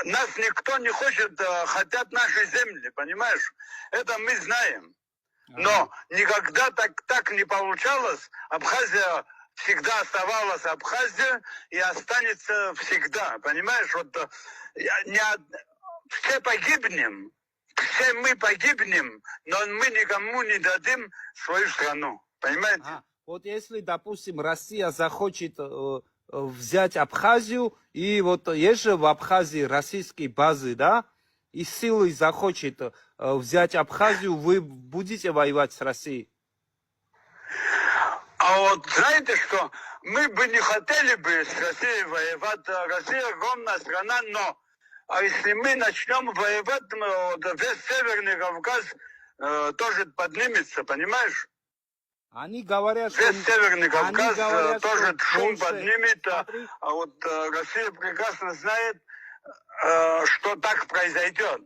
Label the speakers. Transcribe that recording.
Speaker 1: нас никто не хочет, хотят наши земли, понимаешь? Это мы знаем. Но никогда так не получалось. Абхазия всегда оставалась Абхазия и останется всегда, понимаешь? Вот все погибнем, все мы погибнем, но мы никому не дадим свою страну, понимаете?
Speaker 2: Вот если, допустим, Россия захочет взять Абхазию, и вот есть же в Абхазии российские базы, да, и силой захочет взять Абхазию, вы будете воевать с Россией?
Speaker 1: А вот знаете что, мы бы не хотели бы с Россией воевать, Россия огромная страна, но если мы начнем воевать, весь Северный Кавказ тоже поднимется, понимаешь?
Speaker 2: Они говорят, что...
Speaker 1: Весь Северный Кавказ
Speaker 2: говорят,
Speaker 1: тоже шум
Speaker 2: Польша...
Speaker 1: поднимет, а вот Россия прекрасно знает, что так произойдет.